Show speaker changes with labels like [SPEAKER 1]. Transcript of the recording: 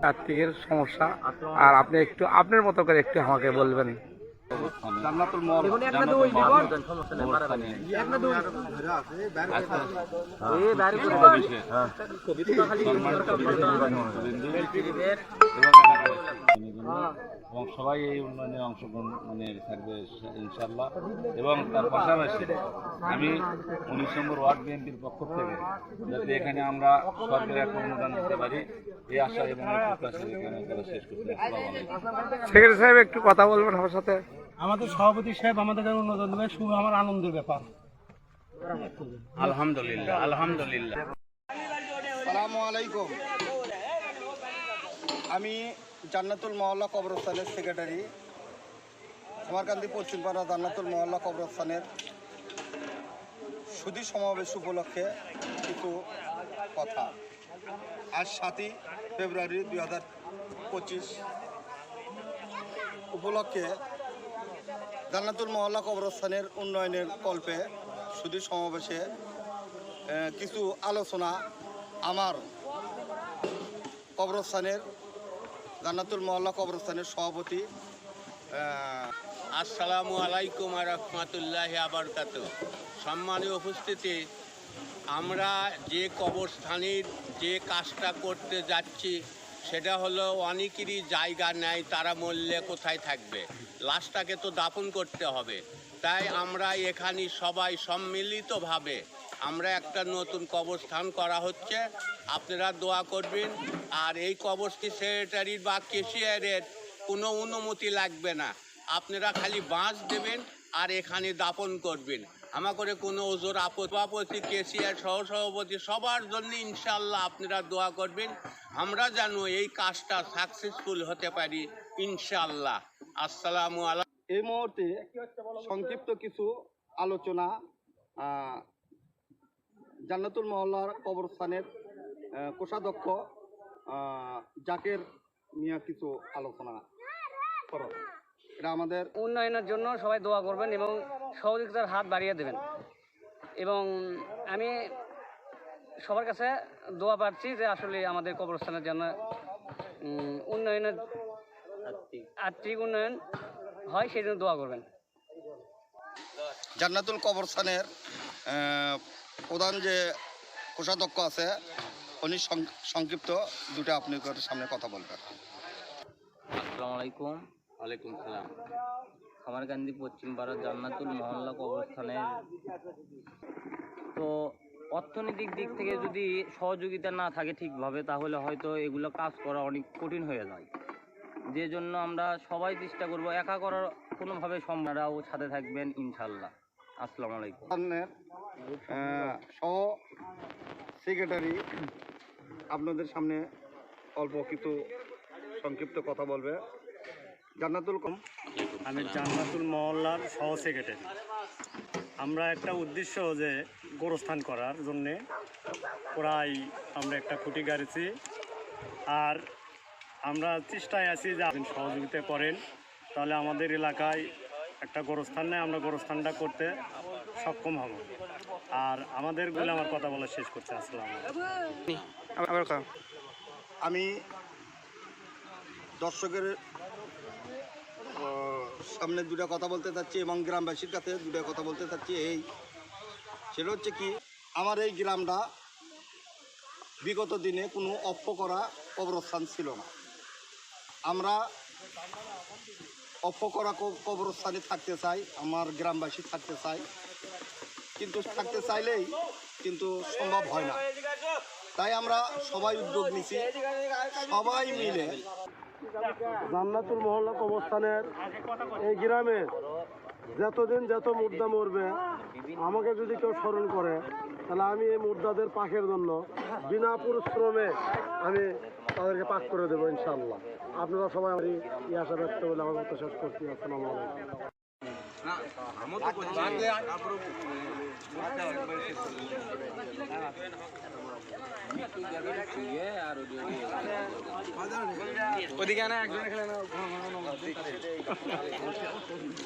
[SPEAKER 1] আর্থিকের সমস্যা, আর আপনি একটু আপনার মতো করে একটু আমাকে বলবেন।
[SPEAKER 2] জান্নাতুল মহল্লা এবং সবাই এই উন্নয়নে অংশগ্রহণ থাকবে ইনশাআল্লাহ। এবং তার পাশাপাশি আমি 19 নম্বর ওয়ার্ড বিএনপির পক্ষ থেকে যাতে এখানে আমরা সরকারের একটা অনুদান দিতে পারি এই আশা এবং শেষ করতে।
[SPEAKER 1] সেক্রেটারি সাহেব একটু কথা বলবেন আমার সাথে।
[SPEAKER 3] আমাদের সভাপতি সাহেব আমাদের অনুমোদন দেবে, শুভ আমার আনন্দের ব্যাপার।
[SPEAKER 2] আলহামদুলিল্লাহ আলহামদুলিল্লাহ।
[SPEAKER 4] আসসালামু আলাইকুম। আমি জান্নাতুল মহল্লা কবরস্থানের সেক্রেটারি, কুমারকান্দি পশ্চিমপাড়া জান্নাতুল মহল্লা কবরস্থানের সুধী সমাবেশ উপলক্ষে কিছু কথা। আজ 7ই ফেব্রুয়ারি 2025 উপলক্ষে জান্নাতুল মহল্লা কবরস্থানের উন্নয়নের কল্পে সুধী সমাবেশে কিছু আলোচনা আমার কবরস্থানের জান্নাতুল মহল্লা কবরস্থানের সভাপতি।
[SPEAKER 5] আসসালামু আলাইকুম ওয়া রাহমাতুল্লাহি ওয়া বারাকাতুহু। সম্মানীয় উপস্থিতি, আমরা যে কবরস্থানের যে কাজটা করতে যাচ্ছি সেটা হলো অনেকেরই জায়গা নেই, তারা মরলে কোথায় থাকবে, লাশটাকে তো দাফন করতে হবে। তাই আমরা এখানে সবাই সম্মিলিতভাবে আমরা একটা নতুন কবরস্থান করা হচ্ছে, আপনারা দোয়া করবেন। আর এই কবরস্থান সেক্রেটারির বা কেশিয়ারের কোনো অনুমতি লাগবে না, আপনারা খালি বাঁশ দেবেন আর এখানে দাফন করবেন। আমার করে কোনো ওজোর আপত্তি কেশিয়ার সহসভাপতি সবার জন্য ইনশাল্লাহ আপনারা দোয়া করবেন, আমরা যেন এই কাজটা সাকসেসফুল হতে পারি ইনশাল্লাহ। আসসালামু আলাইকুম।
[SPEAKER 4] এই মুহূর্তে সংক্ষিপ্ত কিছু আলোচনা জান্নাতুল মহল্লার কবরস্থানের কোষাধ্যক্ষ জাকের মিয়া কিছু আলোচনা করো। এটা আমাদের
[SPEAKER 6] উন্নয়নের জন্য সবাই দোয়া করবেন এবং সহযোগিতার হাত বাড়িয়ে দেবেন। এবং আমি সবার কাছে দোয়া পাচ্ছি যে আসলে আমাদের কবরস্থানের জন্য উন্নয়নের আর্থিক উন্নয়ন হয়, সেই জন্য দোয়া করবেন।
[SPEAKER 4] জান্নাতুল কবরস্থানের প্রধান যে কোষাধ্যক্ষ আছে উনি সংক্ষিপ্ত দুটো আপনার সামনে কথা বলবেন।
[SPEAKER 7] আসসালামু আলাইকুম।
[SPEAKER 5] ওয়ালাইকুম সালাম।
[SPEAKER 7] কুমারকান্দি পশ্চিমপাড়া জান্নাতুল মহল্লা কবরস্থানের তো অর্থনৈতিক দিক থেকে যদি সহযোগিতা না থাকে ঠিকভাবে, তাহলে হয়তো এগুলো কাজ করা অনেক কঠিন হয়ে যায়। যে জন্য আমরা সবাই চেষ্টা করব, একা করার কোনোভাবে সম্ভবরাও সাথে থাকবেন ইনশাল্লাহ। আসসালামু আলাইকুম।
[SPEAKER 4] সহ সেক্রেটারি আপনাদের সামনে অল্প কিছু সংক্ষিপ্ত কথা বলবে। জান্নাতুল
[SPEAKER 3] আমি জান্নাতুল মহল্লার সহ সেক্রেটারি। আমরা একটা উদ্দেশ্য যে গোরস্থান করার জন্যে প্রায় আমরা একটা খুঁটি গাড়িছি, আর আমরা চেষ্টায় আছি যে আপনি সহযোগিতা করেন, তাহলে আমাদের এলাকায় একটা গোরস্থান নেই, আমরা গোরস্থানটা করতে সক্ষম হব। আর আমাদের বলে আমার কথা বলা শেষ করতে আসলাম।
[SPEAKER 4] আমি দর্শকের সামনে দুটা কথা বলতে চাচ্ছি এবং গ্রামবাসীর কাছে দুটা কথা বলতে চাচ্ছি। সেটা হচ্ছে কি, আমার এই গ্রামটা বিগত দিনে কোনো অপ্প করা কবরস্থান ছিল না। আমরা অপ্প করা কবরস্থানে থাকতে চাই, আমার গ্রামবাসী থাকতে চাই, কিন্তু থাকতে চাইলেই কিন্তু সম্ভব হয় না। তাই আমরা সবাই উদ্যোগ নিছি, সবাই মিলে
[SPEAKER 3] জান্নাতুল মহল্লা কবরস্থানের এই গ্রামে যতদিন যত মুর্দা মরবে
[SPEAKER 8] আমাকে যদি কেউ স্মরণ করে তাহলে আমি এই মুর্দাদের পাকের জন্য বিনা পরিশ্রমে আমি তাদেরকে পাক করে দেবো ইনশাআল্লাহ। আপনারা সবাই আমার এই আশা ব্যক্ত বলে আমার মতো শেষ করছি। আসসালামু আলাইকুম।